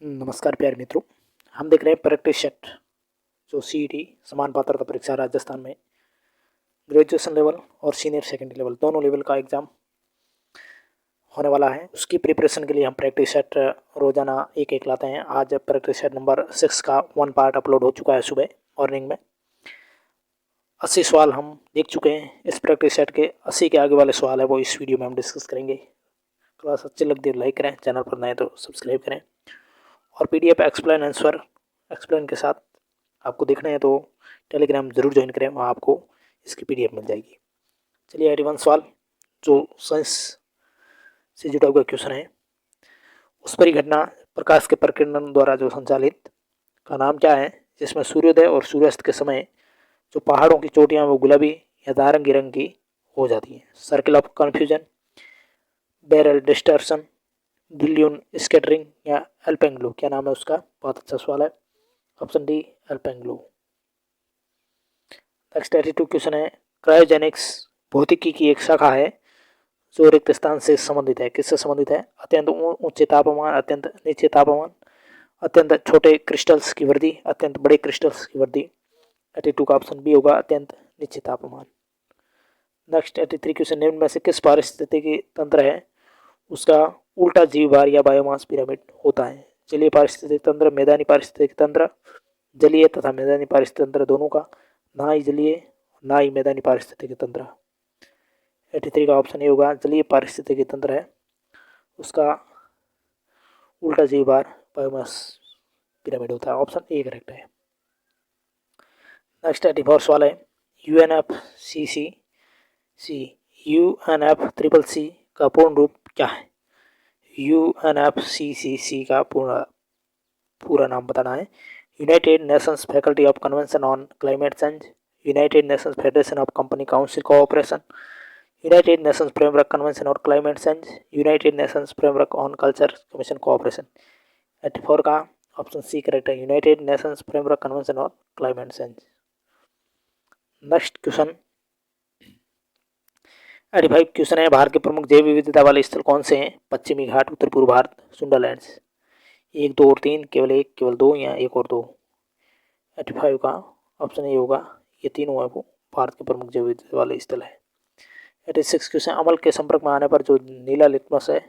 नमस्कार प्यारे मित्रों। हम देख रहे हैं प्रैक्टिस सेट जो सीईटी समान पात्रता परीक्षा राजस्थान में ग्रेजुएशन लेवल और सीनियर सेकेंडरी लेवल दोनों लेवल का एग्ज़ाम होने वाला है। उसकी प्रिपरेशन के लिए हम प्रैक्टिस सेट रोज़ाना एक एक लाते हैं। आज प्रैक्टिस सेट नंबर 6 का 1 पार्ट अपलोड हो चुका है सुबह मॉर्निंग में। 80 सवाल हम देख चुके हैं। इस प्रैक्टिस सेट के 80 के आगे वाले सवाल है वो इस वीडियो में हम डिस्कस करेंगे। क्लास अच्छी लगती है लाइक करें, चैनल पर नए तो सब्सक्राइब करें और पीडीएफ एक्सप्लेन आंसर एक्सप्लेन के साथ आपको देखना है तो टेलीग्राम ज़रूर ज्वाइन करें, वहाँ आपको इसकी पीडीएफ मिल जाएगी। चलिए 81 सवाल जो साइंस से जुड़ा हुआ क्वेश्चन है। उस परिघटना प्रकाश के प्रकीर्णन द्वारा जो संचालित का नाम क्या है जिसमें सूर्योदय और सूर्यास्त के समय जो पहाड़ों की चोटियाँ वो गुलाबी या नारंगी रंग की हो जाती हैं। Circle of confusion, barrel distortion, billion scattering या एल्पेंग्लो। क्या नाम है उसका? बहुत अच्छा सवाल है। Option D alpenglow. Next 82 question है। क्रायोजेनिक्स भौतिकी की एक शाखा है जो रिक्त स्थान से संबंधित है। किससे संबंधित है? अत्यंत ऊंचे तापमान, अत्यंत नीचे तापमान, अत्यंत छोटे क्रिस्टल्स की वृद्धि, अत्यंत बड़े क्रिस्टल्स की वृद्धि। 82 का ऑप्शन बी होगा, अत्यंत नीचे तापमान। नेक्स्ट 83 क्वेश्चन, निम्न में से किस पारिस्थितिकी तंत्र है उसका उल्टा जीवभार या बायोमास पिरामिड होता है? जलीय पारिस्थितिक तंत्र, मैदानी पारिस्थितिक तंत्र, जलीय तथा मैदानी पारिस्थितिक तंत्र दोनों का, ना ही जलीय ना ही मैदानी पारिस्थितिक तंत्र। 83 का ऑप्शन ए होगा, जलीय पारिस्थितिक तंत्र है उसका उल्टा जीवभार बायोमास पिरामिड होता है। ऑप्शन ए करेक्ट है। नेक्स्ट 84 सवाल है। यूएनएफसीसी का पूर्ण रूप क्या है? यूएनएफसीसी का पूरा नाम बताना है। United Nations faculty of convention on climate change, United Nations federation of company council cooperation, United Nations framework convention on climate change, United Nations framework on culture commission cooperation. 84 का ऑप्शन सी करेक्ट है, United Nations framework convention on climate change. Next question 85 question है। भारत के प्रमुख जैव विविधता वाले स्थल कौन से हैं? पश्चिमी घाट, उत्तर पूर्व भारत, सुंदरलैंड्स। 1, 2 और 3, केवल 1, केवल 2 या 1 और 2। 85 का ऑप्शन ए होगा, ये तीनों है वो भारत के प्रमुख जैव विविधता वाले स्थल है। 86 क्वेश्चन, अम्ल के संपर्क में आने पर जो नीला लिटमस है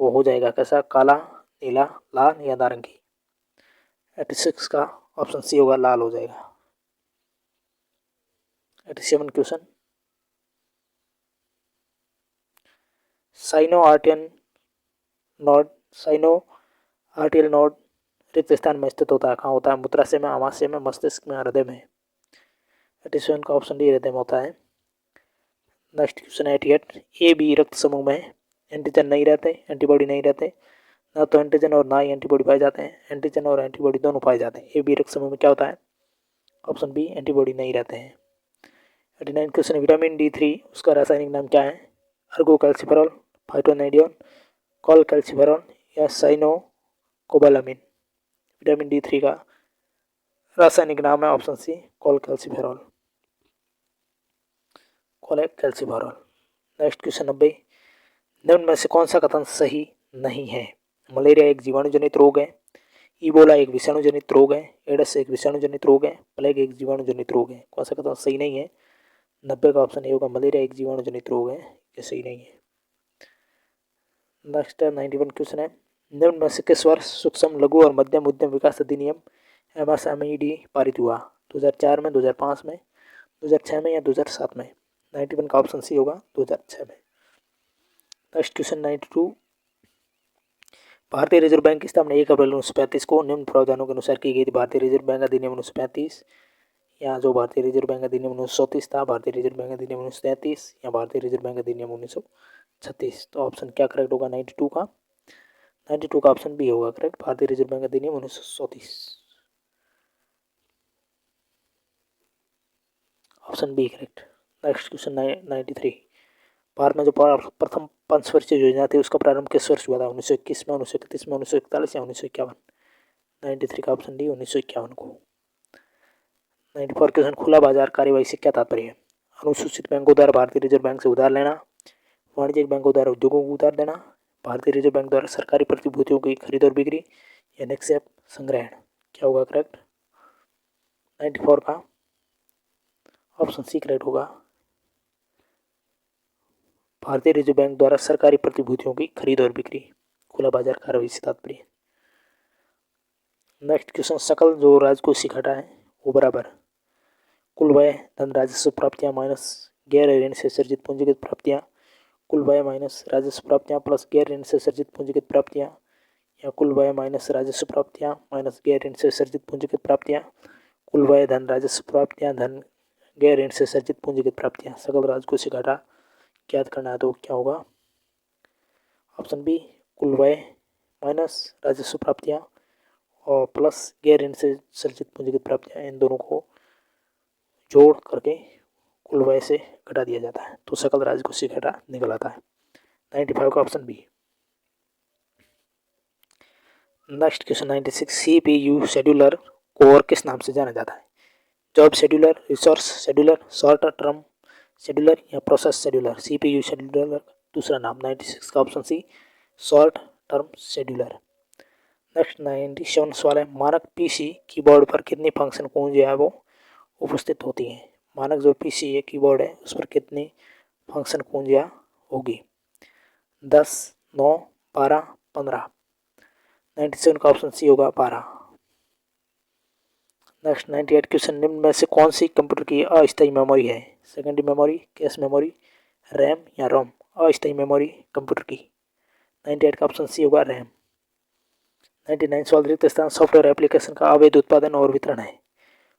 वो हो जाएगा कैसा? काला, नीला, लाल या नारंगी। 86 का ऑप्शन सी होगा, लाल हो जाएगा। 87 क्वेश्चन, साइनो आर्टियल नोड रिक्त स्थान में स्थित होता है। कहाँ होता है? मूत्राशय में, आमाशय में, मस्तिष्क में, हृदय में। 87 का ऑप्शन डी हृदय में होता है। नेक्स्ट क्वेश्चन 88, ए बी रक्त समूह में एंटीजन नहीं रहते, एंटीबॉडी नहीं रहते, ना तो एंटीजन और ना ही एंटीबॉडी पाए जाते हैं। एंटीजन और एंटीबॉडी दोनों पाए जाते हैं। ए बी रक्त समूह में क्या होता है? ऑप्शन बी एंटीबॉडी नहीं रहते हैं। 89 क्वेश्चन, विटामिन D3 उसका रासायनिक नाम क्या है? Ergocalciferol, phytonadione, cholecalciferol या साइनोकोबालामिन। विटामिन D3 का रासायनिक नाम है option C cholecalciferol. Cholecalciferol. Next question 90, निम्न में से कौन सा कथन सही नहीं है? मलेरिया एक जीवाणुजनित रोग है, इबोला एक विषाणुजनित रोग है, एड्स एक विषाणुजनित रोग है, प्लेग एक जीवाणुजनित रोग है। कौन सा कथन सही नहीं है? 90 का ऑप्शन ए होगा, मलेरिया एक जीवाणुजनित रोग है, ये सही नहीं है। नेक्स्ट 91 क्वेश्चन है। निम्न में से किस वर्ष सूक्ष्म लघु और मध्यम उद्यम विकास अधिनियम MSMED पारित हुआ? 2004 में, 2005 में, 2006 में या 2007 में। 91 का ऑप्शन सी होगा, 2006 में। नेक्स्ट क्वेश्चन 92, भारतीय रिजर्व बैंक की स्थापना 1 अप्रैल 1935 को निम्न प्रावधानों के अनुसार की गई थी। भारतीय रिजर्व बैंक अधिनियम 1935 या जो भारतीय रिजर्व बैंक अधिनियम 1934 था, भारतीय रिजर्व बैंक अधिनियम 1933 या भारतीय रिजर्व बैंक अधिनियम 1936। तो ऑप्शन क्या करेक्ट होगा 92 का? 92 का ऑप्शन बी होगा करेक्ट, भारतीय रिजर्व बैंक अधिनियम 1934। Option B correct. Next question 93, भारत में जो प्रथम पंचवर्षीय योजना थी उसका प्रारंभ किस वर्ष हुआ था? 1921 में, 1931 में, 1941 या 1951। 93 का ऑप्शन डी 1951 को। 94 क्वेश्चन, खुला बाजार कार्यवाही से क्या तात्पर्य है? अनुसूचित बैंकों द्वारा भारतीय रिजर्व बैंक से उधार लेना, वाणिज्यिक बैंकों द्वारा उद्योगों को उधार देना, भारतीय रिजर्व बैंक द्वारा सरकारी प्रतिभूतियों की खरीद और बिक्री या निक्षेप संग्रहण, क्या होगा करेक्ट? 94 का ऑप्शन सी करेक्ट होगा। भारतीय रिजर्व बैंक द्वारा सरकारी प्रतिभूतियों की खरीद और बिक्री, खुला बाजार कार्रवाई से तात्पर्य। नेक्स्ट क्वेश्चन, सकल जो राजकोषीय घाटा है वो बराबर कुल व्यय धन राजस्व प्राप्तियां माइनस गैर ऋण से सर्जित पूंजीगत प्राप्तियां, कुल व्यय माइनस राजस्व प्राप्तियां प्लस गैर ऋण से सर्जित पूंजीगत प्राप्तियां, या कुल व्यय माइनस राजस्व प्राप्तियां माइनस गैर ऋण से सर्जित पूंजीगत प्राप्तियां, कुल व्यय धन राजस्व प्राप्तियां धन गैर ऋण से सर्जित पूंजीगत प्राप्तियां। सकल राजकोषीय घाटा ज्ञात करना है तो क्या होगा? ऑप्शन बी कुल व्यय माइनस राजस्व प्राप्तियां और प्लस गैर ऋण से सर्जित पूंजीगत प्राप्तियां, इन दोनों को जोड़ करके कुल व्यय से घटा दिया जाता है तो सकल राजकोषीय घाटा निकल आता है। 95 का option B. Next question 96, CPU scheduler को और किस नाम से जाना जाता है? Job scheduler, resource scheduler, short term scheduler या प्रोसेस शेड्यूलर। CPU शेड्यूलर दूसरा नाम। 96 का option C short term scheduler. Next 97 सवाल है, मानक PC कीबोर्ड पर कितनी फंक्शन कुंजी है वो उपस्थित होती है? मानक जो PC है कीबोर्ड है उस पर कितनी फंक्शन कुंजियाँ होगी? 10, 9, 12, 15। 97 का ऑप्शन सी होगा 12। नेक्स्ट 98 क्वेश्चन, निम्न में से कौन सी कंप्यूटर की अस्थायी मेमोरी है? Secondary memory, cache memory, RAM या रोम? अस्थायी मेमोरी कंप्यूटर की। 98 का ऑप्शन सी होगा रैम। 99 सवाल, रिक्त स्थान सॉफ्टवेयर एप्लीकेशन का अवैध उत्पादन और वितरण है?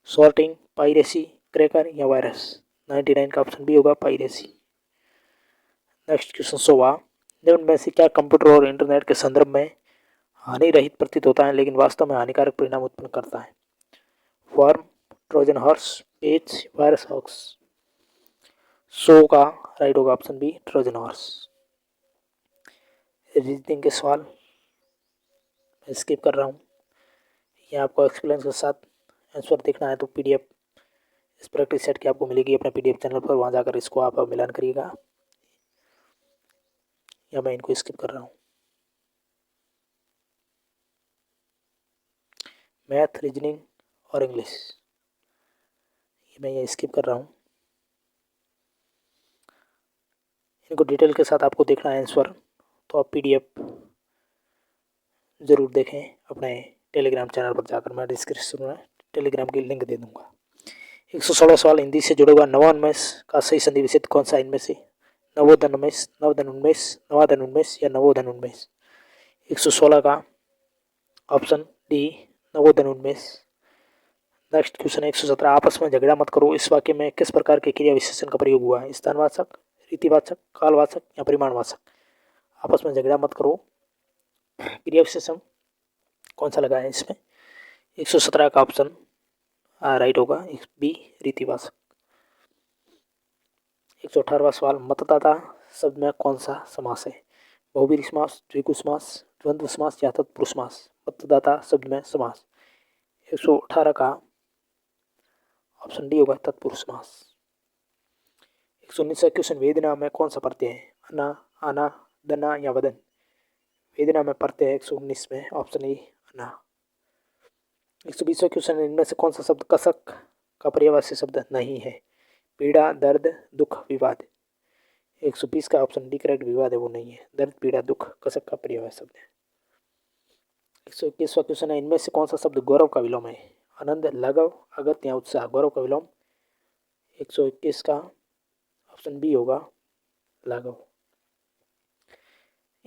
सॉर्टिंग, पाइरेसी, क्रैकर या वायरस? 99 का ऑप्शन बी होगा पाइरेसी। नेक्स्ट क्वेश्चन 16, निम्न में से क्या कंप्यूटर और इंटरनेट के संदर्भ में हानि रहित प्रतीत होता है लेकिन वास्तव में हानिकारक परिणाम उत्पन्न करता है? Worm, trojan horse, page, virus hoax? 100 का राइट होगा option B trojan horse. Reasoning के सवाल स्किप कर रहा हूँ, ये आपको एक्सप्लेन के साथ आंसर देखना है तो PDF इस प्रैक्टिस सेट की आपको मिलेगी अपने PDF चैनल पर, वहाँ जाकर इसको आप मिलान करिएगा, या मैं इनको स्किप कर रहा हूँ। मैथ, रीजनिंग और इंग्लिश ये मैं ये स्किप कर रहा हूँ, इनको डिटेल के साथ आपको देखना है आंसर तो आप PDF ज़रूर देखें अपने टेलीग्राम चैनल पर जाकर, मैं डिस्क्रिप्शन में टेलीग्राम की लिंक दे दूँगा। 116 सवाल, हिंदी से जुड़े हुआ नवोन्मेष का सही संधि विच्छेद कौन सा इनमें से? नवोधन उन्मेष, नवोधन उन्मेष, नवाधन उन्मेष या नवोधन उन्मेष? 116 का ऑप्शन डी नवोधन उन्मेष। नेक्स्ट क्वेश्चन 117, आपस में झगड़ा मत करो इस वाक्य में किस प्रकार के क्रिया विशेषण का प्रयोग हुआ है? स्थानवाचक, रीतिवाचक, कालवाचक या परिमाणवाचक? आपस में झगड़ा मत करो क्रिया विशेषण कौन सा लगा है इसमें? 117 का ऑप्शन राइट होगा बी रीतिवाचक। 118वां सवाल, मतदाता शब्द में कौन सा समास है? बहुव्रीहि समास, द्विगु समास, द्वंद्व समास या तत्पुरुष समास? मतदाता शब्द में समास। 118 का ऑप्शन डी होगा तत्पुरुष समास। 119 क्वेश्चन, वेदना में कौन सा प्रत्यय है? अना, आना, दना या वदन? वेदना में प्रत्यय है 119 में ऑप्शन ए अना। 120 क्वेश्चन, इनमें से कौन सा शब्द कसक का पर्यायवाची शब्द नहीं है? पीड़ा, दर्द, दुख, विवाद? 120 का ऑप्शन डी करेक्ट, विवाद है वो नहीं है, दर्द, पीड़ा, दुख कसक का पर्यायवाची शब्द है। 121वां क्वेश्चन है, इनमें से कौन सा शब्द गौरव का विलोम है? आनंद, लगाव, अगत्य या उत्साह? गौरव का विलोम। 121 का ऑप्शन बी होगा लगाव।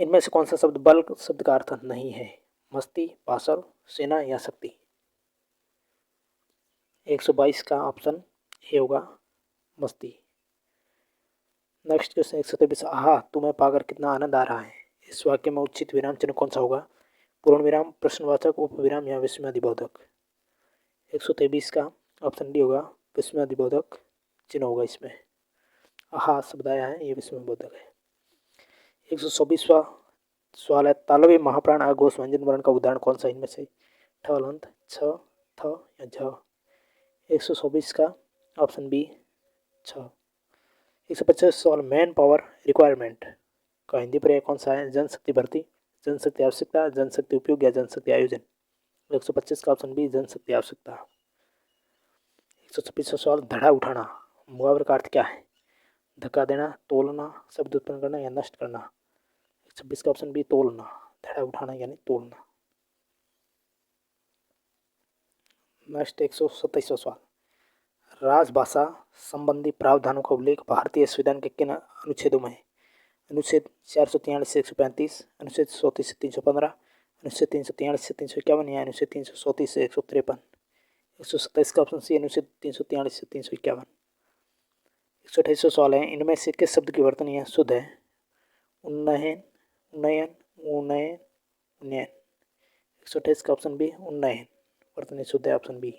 इनमें से कौन सा शब्द बल शब्द का अर्थ नहीं है? मस्ती, पाशर, सेना या शक्ति? 122 का ऑप्शन ए होगा मस्ती। नेक्स्ट क्वेश्चन 123, आहा तुम्हें पाकर कितना आनंद आ रहा है, इस वाक्य में उचित विराम चिन्ह कौन सा होगा? पूर्ण विराम, प्रश्नवाचक, उपविराम या विस्मयादिबोधक? 123 का ऑप्शन डी होगा विस्मयादिबोधक चिन्ह होगा इसमें, आहा शब्द आया है ये विस्मयादिबोधक है। 124वां सवाल है, तालव्य महाप्राण अघोष व्यंजन वर्ण का उदाहरण कौन सा इनमें से? ठ हलंत, छ, थ या झ? 124 का ऑप्शन बी छ। 125 सवाल, मैन पावर रिक्वायरमेंट का हिंदी पर्याय कौन सा है? जनशक्ति भर्ती, जनशक्ति आवश्यकता, जनशक्ति उपयोग या जनशक्ति आयोजन? 125 का ऑप्शन बी जनशक्ति आवश्यकता। 126वां सवाल, धड़ा उठाना मुहावरे का अर्थ क्या है? धक्का देना, तोलना, शब्द उत्पन्न करना या नष्ट करना। 126 का ऑप्शन बी तोलना, धड़ा उठाना यानी तोलना। नेक्स्ट 127वां सवाल, राजभाषा संबंधी प्रावधानों का उल्लेख भारतीय संविधान के किन अनुच्छेदों में है? अनुच्छेद 443 से 135, अनुच्छेद 34 से 315, अनुच्छेद 343 से 351 या अनुच्छेद 334 से 153। 127 का ऑप्शन सी अनुच्छेद 343 से 351। 128वां सवाल है, इनमें से किस शब्द की वर्तनी शुद्ध है? उन्नयन, उन्नयन, उन्नयन, उन्नयन। 128 का ऑप्शन बी उन्नयन, वर्तनी शुद्ध है, ऑप्शन बी।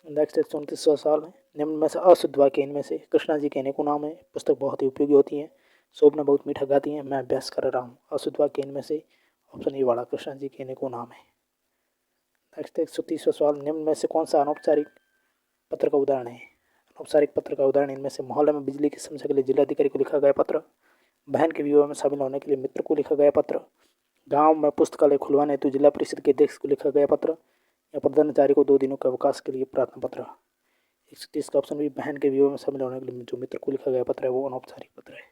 नेक्स्ट 129वां सवाल है, निम्न में से अशुद्ध वाक्य इनमें से? कृष्णा जी के अनेकों नाम है, पुस्तक बहुत ही उपयोगी होती है, शोभना बहुत मीठा गाती है, मैं अभ्यास कर रहा हूँ। अशुद्ध वाक्य इनमें से? ऑप्शन ए वाला, कृष्णा जी के अनेकों नाम है। नेक्स्ट 130वां सवाल, निम्न में से कौन सा अनौपचारिक पत्र का उदाहरण है? अनौपचारिक पत्र का उदाहरण इनमें से? मोहल्ले में बिजली की समस्या के लिए जिलाधिकारी को लिखा गया पत्र, बहन के विवाह में शामिल होने के लिए मित्र को लिखा गया पत्र, गांव में पुस्तकालय खुलवाने हेतु जिला परिषद के अध्यक्ष को लिखा गया पत्र, या प्रधानाचार्य को 2 दिनों के अवकाश के लिए प्रार्थना पत्र। 130 का ऑप्शन भी बहन के विवाह में शामिल होने के लिए जो मित्र को लिखा गया पत्र है वो अनौपचारिक पत्र है।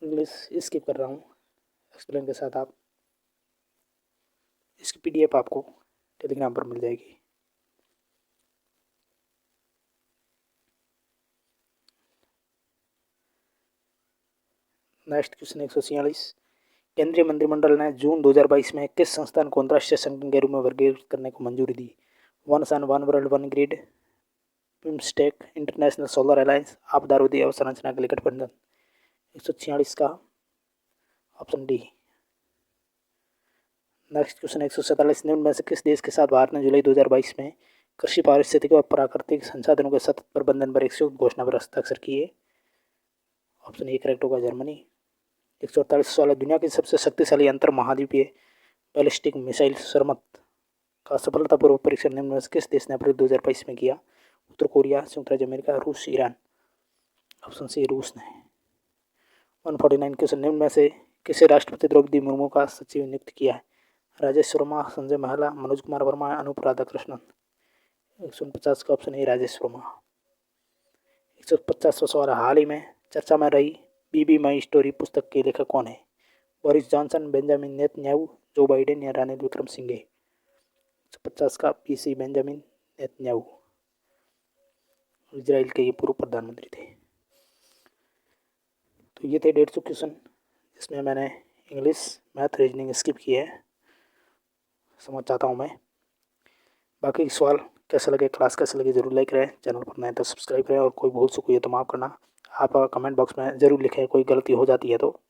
इंग्लिश स्किप कर रहा हूँ एक्सप्लेन के साथ। आप इसकी PDF आपको टेलीग्राम पर मिल जाएगी। नेक्स्ट क्वेश्चन 146, केंद्रीय मंत्रिमंडल ने जून 2022 में किस संस्थान को अंतर्राष्ट्रीय संगठन के रूप में वर्गीकृत करने को मंजूरी दी? One sun, one world, one grid, BIMSTEC, international solar alliance, आपदा रोधी अवसंरचना के लिए गठबंधन। 146 का ऑप्शन डी। नेक्स्ट क्वेश्चन 147, निम्न में से किस देश के साथ भारत ने जुलाई 2022 में कृषि, पारिस्थितिक और प्राकृतिक संसाधनों के सतत प्रबंधन पर एक संयुक्त घोषणा पर हस्ताक्षर किए? ऑप्शन ए करेक्ट होगा, जर्मनी। 148 सवाल, दुनिया की सबसे शक्तिशाली अंतर महाद्वीपीय बैलिस्टिक मिसाइल सरमत का सफलतापूर्वक परीक्षण निम्न में से किस देश ने अप्रैल 2022 में किया? उत्तर कोरिया, संयुक्त राज्य अमेरिका, रूस, ईरान। ऑप्शन सी रूस ने। 149 क्वेश्चन, निम्न में से किसे राष्ट्रपति द्रौपदी मुर्मू का सचिव नियुक्त किया है? राजेश वर्मा, संजय महला, मनोज कुमार वर्मा, अनूप राधाकृष्णन। 149 का ऑप्शन ए राजेश वर्मा। 150वां सवाल, हाल ही में चर्चा में रही बीबी माई स्टोरी पुस्तक के लेखक कौन है? Boris Johnson, Benjamin Netanyahu, Joe Biden या रानिल विक्रमसिंघे। 150 का PC बेंजामिन नेतन्याहू, इजराइल के ये पूर्व प्रधानमंत्री थे। तो ये थे 150 क्वेश्चन, जिसमें मैंने इंग्लिश, मैथ, रीजनिंग स्किप किए हैं, समझ चाहता हूँ मैं। बाकी सवाल कैसा लगे, क्लास कैसा लगे, ज़रूर लाइक करें, चैनल पर नए तो सब्सक्राइब करें, और कोई भूल चूक हुई है तो माफ़ करना। आप कमेंट बॉक्स में ज़रूर लिखें, कोई गलती हो जाती है तो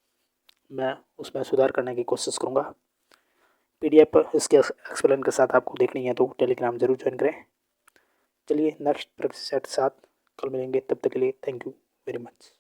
मैं उसमें सुधार करने की कोशिश करूँगा। PDF इसके एक्सप्लेन के साथ आपको देखनी है तो टेलीग्राम जरूर ज्वाइन करें। चलिए नेक्स्ट प्रैक्टिस सेट साथ कल मिलेंगे, तब तक के लिए थैंक यू वेरी मच।